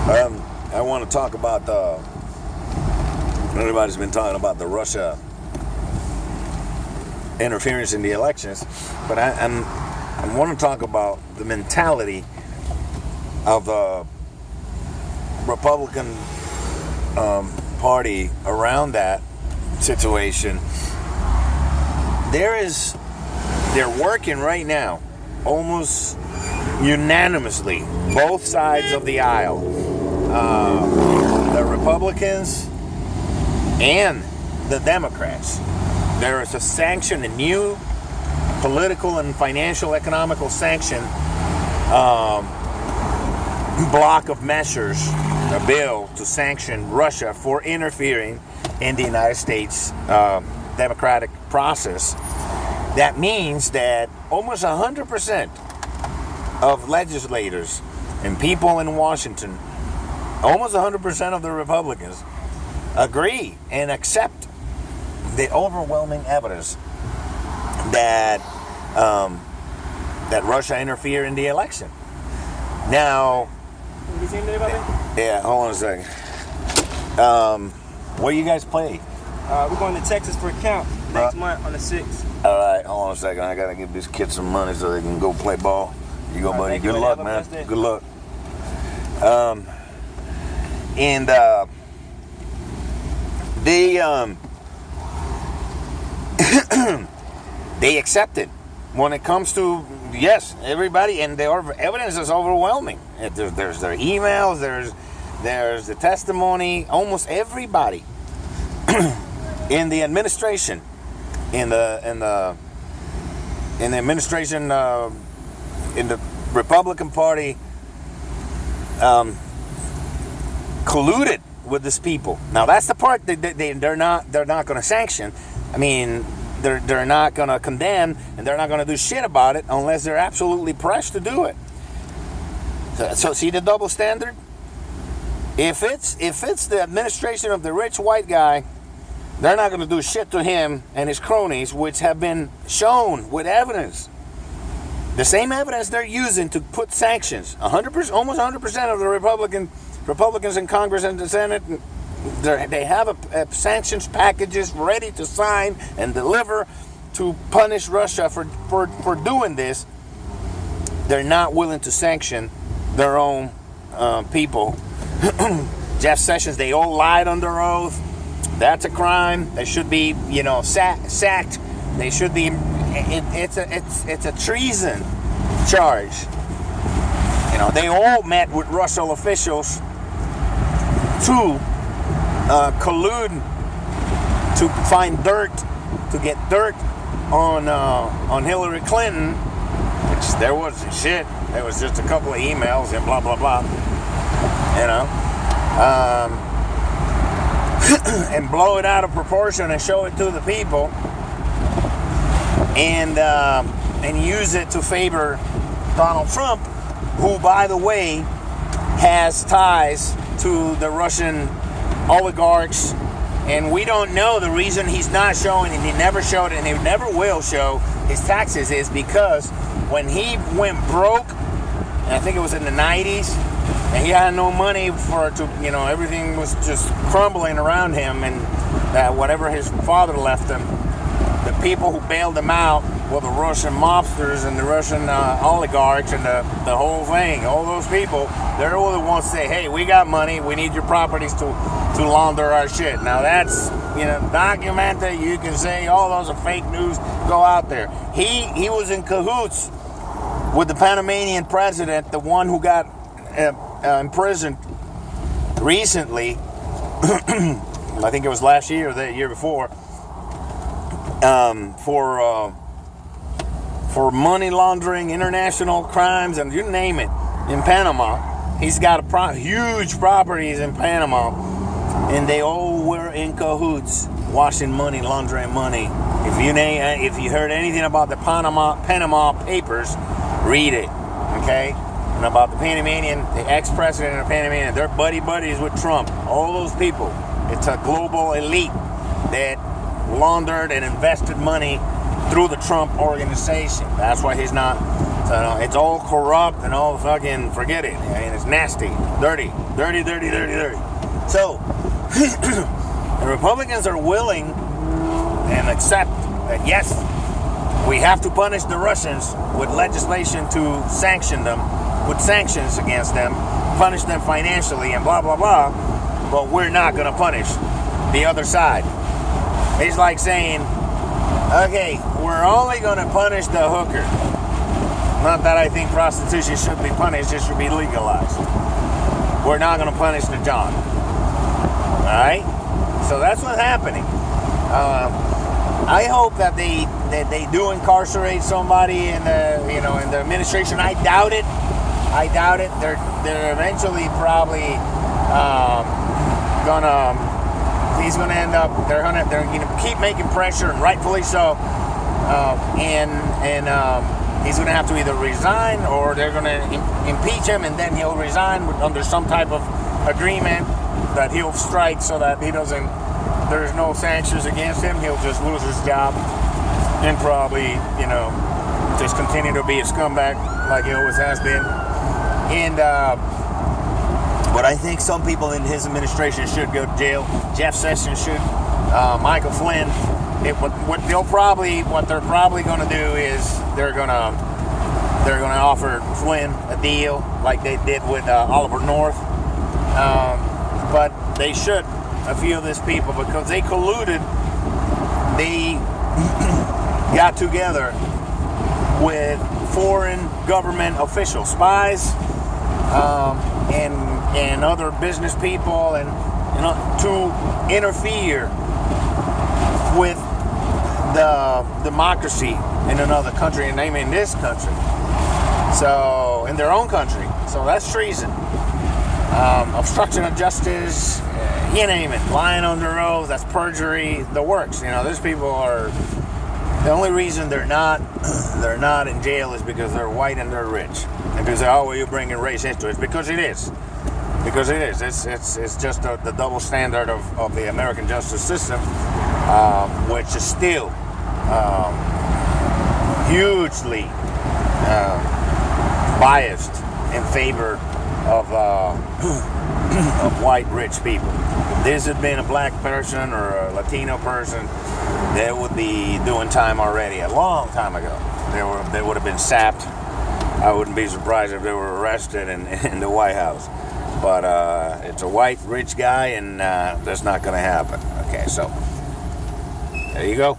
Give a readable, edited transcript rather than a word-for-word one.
I want to talk about everybody's been talking about the Russia interference in the elections, but I want to talk about the mentality of the Republican Party around that situation. They're working right now almost unanimously, both sides of the aisle, the Republicans and the Democrats. There is a new political and financial economical sanction block of measures, a bill to sanction Russia for interfering in the United States democratic process. That means that almost 100% of legislators and people in Washington, almost 100% of the Republicans, agree and accept the overwhelming evidence that that Russia interfered in the election. Now, yeah, hold on a second. Where you guys play? We're going to Texas for a camp next month on the 6th. All right, hold on a second. I gotta give these kids some money so they can go play ball. You go, buddy. Good luck, man. Good luck. And they accept it when it comes to, yes, everybody, and the evidence is overwhelming. There's their emails, there's the testimony. Almost everybody in the administration, in the administration, in the Republican Party, colluded with these people. Now that's the part that they're not going to sanction. I mean, they're not going to condemn, and they're not going to do shit about it unless they're absolutely pressed to do it. So see the double standard? If it's the administration of the rich white guy, they're not going to do shit to him and his cronies, which have been shown with evidence. The same evidence they're using to put sanctions. 100%, almost 100% of the Republicans in Congress and the Senate, they have a sanctions packages ready to sign and deliver to punish Russia for doing this. They're not willing to sanction their own people. Jeff Sessions, they all lied under oath. That's a crime. They should be, sacked. They should be. It's a treason charge. They all met with Russell officials to collude to find dirt, to get dirt on Hillary Clinton, which there wasn't shit. There was just a couple of emails and blah blah blah. And blow it out of proportion and show it to the people, and use it to favor Donald Trump, who, by the way, has ties to the Russian oligarchs, and we don't know the reason he's not showing, and he never showed it, and he never will show his taxes, is because when he went broke, and I think it was in the 90s, and he had no money everything was just crumbling around him, and whatever his father left him, the people who bailed him out were the Russian mobsters and the Russian oligarchs and the whole thing. All those people, they're all the ones that say, hey, we got money, we need your properties to launder our shit. Now that's, documented. You can say all those are fake news, go out there. He was in cahoots with the Panamanian president, the one who got imprisoned recently. I think it was last year or the year before, for money laundering, international crimes, and you name it, in Panama. He's got huge properties in Panama, and they all were in cahoots, washing money, laundering money. If you heard anything about the Panama Papers, read it, okay? And about the ex-president of Panamanian, they're buddies with Trump. All those people. It's a global elite that laundered and invested money through the Trump organization. That's why he's not So no, it's all corrupt and all fucking forget it. I mean, it's nasty, dirty. So the Republicans are willing and accept that yes, we have to punish the Russians with legislation to sanction them, with sanctions against them, punish them financially and blah blah blah, but we're not going to punish the other side. It's like saying, okay, we're only going to punish the hooker. Not that I think prostitution should be punished, it should be legalized. We're not going to punish the John. Alright? So that's what's happening. I hope that they do incarcerate somebody in the in the administration. I doubt it. They're eventually probably he's gonna end up. They're gonna keep making pressure, and rightfully so. He's gonna have to either resign or they're gonna impeach him, and then he'll resign under some type of agreement that he'll strike so that he doesn't. There's no sanctions against him. He'll just lose his job and probably just continue to be a scumbag like he always has been. And but I think some people in his administration should go to jail. Jeff Sessions should. Michael Flynn. What they're probably going to do is they're going to offer Flynn a deal like they did with Oliver North. But they should. A few of these people, because they colluded, they got together with foreign government officials, spies, and other business people, and to interfere with the democracy in another country, and naming this country. So in their own country. So that's treason. Obstruction of justice, you name it, lying under oath, that's perjury, the works. These people are, the only reason they're not in jail is because they're white and they're rich. And people say, oh, well, you're bringing race into it. It's because it is. It's just the double standard of the American justice system, which is still hugely biased in favor of white rich people. If this had been a black person or a Latino person, they would be doing time already a long time ago. They would have been sapped. I wouldn't be surprised if they were arrested in the White House. But it's a white rich guy, and that's not going to happen. Okay, so there you go.